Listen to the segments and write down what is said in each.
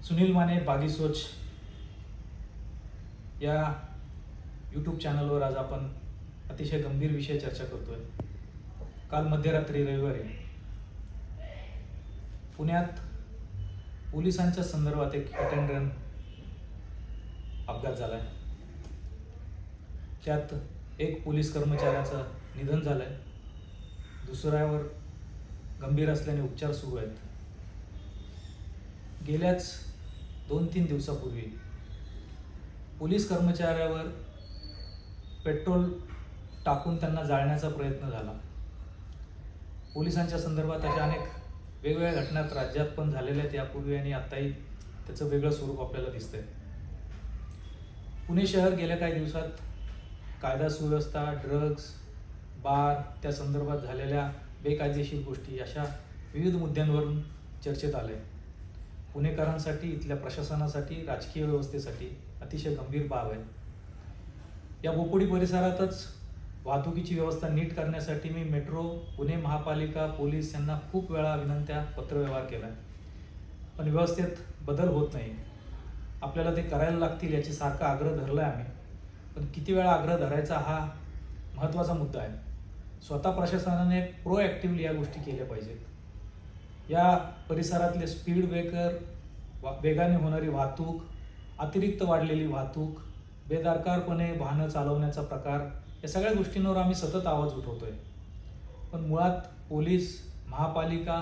सुनील माने बागी सोच या यूट्यूब चॅनलवर आज आपण अतिशय गंभीर विषय चर्चा करतोय। काल मध्यरात्री रविवारी पुण्यात पोलिसांच्या संदर्भात एक हिट अँड रन अपघात झालाय। त्यात एक पोलीस कर्मचाऱ्याचं निधन झालंय, दुसऱ्यावर गंभीर असल्याने उपचार सुरू आहेत। गेल्याच 2-3 दिवसापूर्वी पोलीस कर्मचाऱ्यावर पेट्रोल टाकून त्यांना जाळण्याचा प्रयत्न झाला। पोलिसांच्या संदर्भात अशा अनेक वेगवेगळ्या घटना राज्यात पण झालेल्या आहेत यापूर्वी, आणि आताही त्याचं वेगळं स्वरूप आपल्याला दिसतंय। पुणे शहर गेल्या काही दिवसात कायदा सुव्यवस्था, ड्रग्ज, बार, त्या संदर्भात झालेल्या बेकायदेशीर गोष्टी अशा विविध मुद्द्यांवरून चर्चेत आले। पुणेकरांसाठी, इथल्या प्रशासनासाठी, राजकीय व्यवस्थेसाठी अतिशय गंभीर बाब आहे। या बोपोडी परिसरातच वाहतुकीची व्यवस्था नीट करण्यासाठी मी मेट्रो, पुणे महापालिका, पोलीस यांना खूप वेळा विनंत्या, पत्रव्यवहार केला, पण व्यवस्थेत बदल होत नाही। आपल्याला ते करायला लागतील याची सारखा आग्रह धरलाय आम्ही, पण किती वेळा आग्रह धरायचा हा महत्त्वाचा मुद्दा आहे। स्वतः प्रशासनाने प्रोॲक्टिव्हली या गोष्टी केल्या पाहिजेत। या परिसरातले स्पीड ब्रेकर, वेगाने होणारी वाहतूक, अतिरिक्त वाढलेली वाहतूक, बेदरकारपणे वाहनं चालवण्याचा प्रकार, या सगळ्या गोष्टींवर आम्ही सतत आवाज उठवतोय। पण मुळात पोलीस, महापालिका,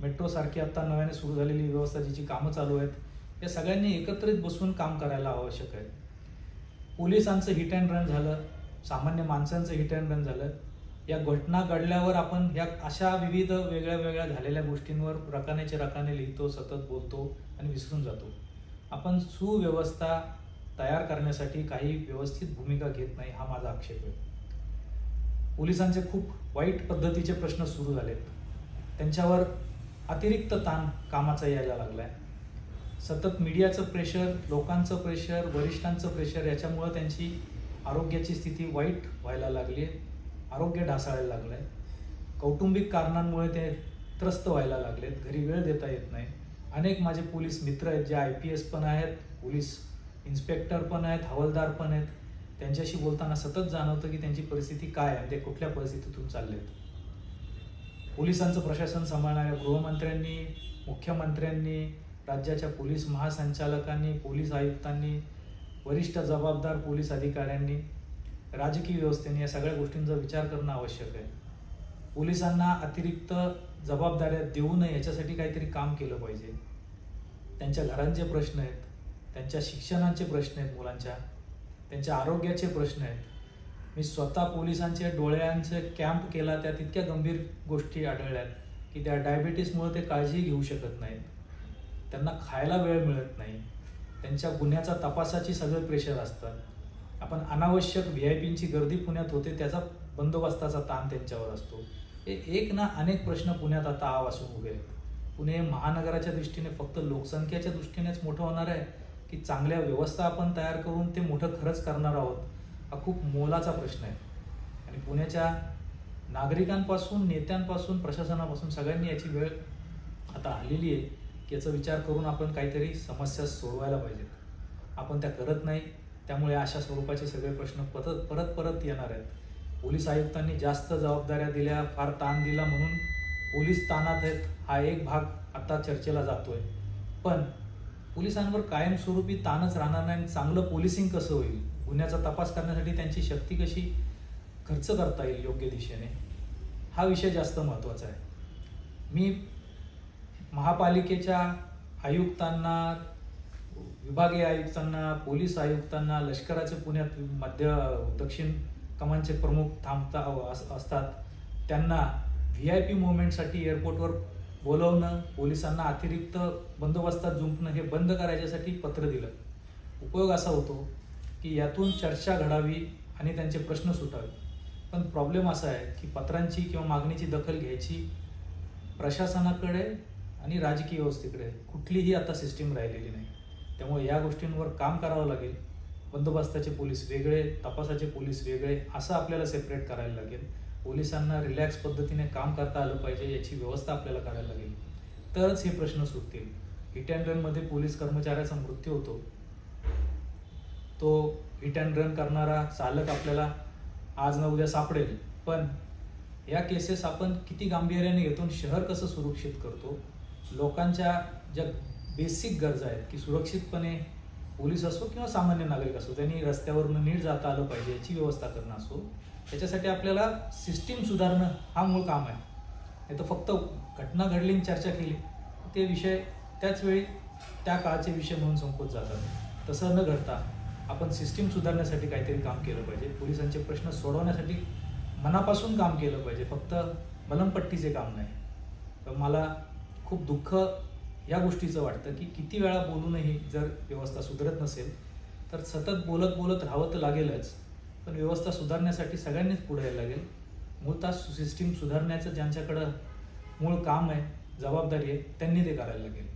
मेट्रोसारखी आता नव्याने सुरू झालेली व्यवस्था, जिची कामं चालू आहेत, या सगळ्यांनी एकत्रित बसून काम करायला आवश्यक आहे। पोलिसांचं हिट अँड रन झालं, सामान्य माणसांचं हिट अँड रन झालं। या घटना घडल्यावर आपण या अशा विविध वेगळ्या झालेल्या गोष्टींवर रकाने लिहितो, सतत बोलतो आणि विसरून जातो। आपण सुव्यवस्था तयार करण्यासाठी काही व्यवस्थित भूमिका घेत नाही, हा माझा आक्षेप आहे। पोलिसांचे खूप वाईट पद्धतीचे प्रश्न सुरू झालेत, त्यांच्यावर अतिरिक्त ताण कामाचा यायला लागलाय। सतत मीडियाचं प्रेशर, लोकांचं प्रेशर, वरिष्ठांचं प्रेशर, याच्यामुळं त्यांची आरोग्याची स्थिती वाईट व्हायला लागली आहे, आरोग्य ढासळायला लागलं आहे। कौटुंबिक कारणांमुळे ते त्रस्त व्हायला लागलेत, घरी वेळ देता येत नाही। अनेक माझे पोलीस मित्र आहेत जे IPS पण आहेत, पोलीस इन्स्पेक्टर पण आहेत, हवालदार पण आहेत, त्यांच्याशी बोलताना सतत जाणवतं की त्यांची परिस्थिती काय आहे, ते कुठल्या परिस्थितीतून चाललेत। पोलिसांचं प्रशासन सांभाळणाऱ्या गृहमंत्र्यांनी, मुख्यमंत्र्यांनी, राज्याच्या पोलीस महासंचालकांनी, पोलीस आयुक्तांनी, वरिष्ठ जबाबदार पोलीस अधिकाऱ्यांनी, राजकीय व्यवस्थेने या सगळ्या गोष्टींचा विचार करणं आवश्यक आहे। पोलिसांना अतिरिक्त जबाबदाऱ्या देऊ नये याच्यासाठी काहीतरी काम केलं पाहिजे। त्यांच्या घरांचे प्रश्न आहेत, त्यांच्या शिक्षणाचे प्रश्न आहेत, मुलांच्या त्यांच्या आरोग्याचे प्रश्न आहेत। मी स्वतः पोलिसांचे डोळ्यांचे कॅम्प केला, त्यात इतक्या गंभीर गोष्टी आढळल्यात की त्या डायबिटीसमुळे ते काळजी घेऊ शकत नाहीत, त्यांना खायला वेळ मिळत नाही, त्यांच्या गुन्ह्याचा तपासाची सगळं प्रेशर असतं। आपण अनावश्यक VIPंची गर्दी पुण्यात होते, त्याचा बंदोबस्ताचा ताण त्यांच्यावर असतो। हे एक ना अनेक प्रश्न पुण्यात आता आवासून उभे आहेत। पुणे महानगराच्या दृष्टीने फक्त लोकसंख्येच्या दृष्टीनेच मोठं होणार आहे की चांगल्या व्यवस्था आपण तयार करून ते मोठं खरंच करणार आहोत, हा खूप मोलाचा प्रश्न आहे। आणि पुण्याच्या नागरिकांपासून, नेत्यांपासून, प्रशासनापासून सगळ्यांनी याची वेळ आता आलेली आहे की याचा विचार करून आपण काहीतरी समस्या सोडवायला पाहिजेत। आपण त्या करत नाही, त्यामुळे अशा स्वरूपाचे सगळे प्रश्न परत येणार आहेत। पोलीस आयुक्तांनी जास्त जबाबदाऱ्या दिल्या, फार ताण दिला म्हणून पोलीस ताणात आहेत, हा एक भाग आता चर्चेला जातोय। पण पोलिसांवर कायमस्वरूपी ताणच राहणार नाही। चांगलं पोलिसिंग कसं होईल, गुन्ह्याचा तपास करण्यासाठी त्यांची शक्ती कशी खर्च करता येईल योग्य दिशेने, हा विषय जास्त महत्त्वाचा आहे। मी महापालिकेच्या आयुक्तांना, विभागीय आयुक्तांना, पोलीस आयुक्तांना, लष्कराचे पुण्यात मध्य दक्षिण कमांडचे प्रमुख असतात, त्यांना VIP मुवमेंटसाठी एअरपोर्टवर बोलवणं, पोलिसांना अतिरिक्त बंदोबस्तात जुंपणं हे बंद करायच्यासाठी पत्र दिलं। उपयोग असा होतो की यातून चर्चा घडावी आणि त्यांचे प्रश्न सुटावे। पण प्रॉब्लेम असा आहे की पत्रांची किंवा मागणीची दखल घ्यायची प्रशासनाकडे आणि राजकीय व्यवस्थेकडे कुठलीही आता सिस्टीम राहिलेली नाही। त्यामुळे या गोष्टींवर काम करावं लागेल। बंदोबस्ताचे पोलीस वेगळे, तपासाचे पोलीस वेगळे, असं आपल्याला सेपरेट करायला लागेल। पोलिसांना रिलॅक्स पद्धतीने काम करता आलं पाहिजे, याची व्यवस्था आपल्याला करायला लागेल, तरच हे प्रश्न सुटतील। हिट अँड रनमध्ये पोलीस कर्मचाऱ्याचा मृत्यू होतो. तो हिट अँड रन करणारा चालक आपल्याला आज ना उद्या सापडेल, पण या केसेस आपण किती गांभीर्याने घेतो, शहर कसं सुरक्षित करतो, लोकांच्या ज्या बेसिक गरजा आहेत की सुरक्षितपणे पोलीस असो किंवा सामान्य नागरिक असो त्यांनी रस्त्यावरून नीट जाता आलं पाहिजे याची व्यवस्था करणं असो, त्याच्यासाठी आपल्याला सिस्टीम सुधारणं हा मूळ काम आहे. नाही तर फक्त घटना घडली चर्चा केली ते विषय त्याच वेळी त्या काळाचे विषय म्हणून संपत जातात. तसं न घडता आपण सिस्टीम सुधारण्यासाठी काहीतरी काम केलं पाहिजे. पोलिसांचे प्रश्न सोडवण्यासाठी मनापासून काम केलं पाहिजे, फक्त मलमपट्टीचे काम नाही. तर मला खूप दुःख या गोष्टीचं वाटतं की किती वेळा बोलूनही जर व्यवस्था सुधारत नसेल तर सतत बोलत बोलत राहावं तर लागेलच, पण व्यवस्था सुधारण्यासाठी सगळ्यांनीच पुढे यायला लागेल. मूळतः सिस्टीम सुधारण्याचं ज्यांच्याकडं मूळ काम आहे, जबाबदारी आहे, त्यांनी ते करायला लागेल.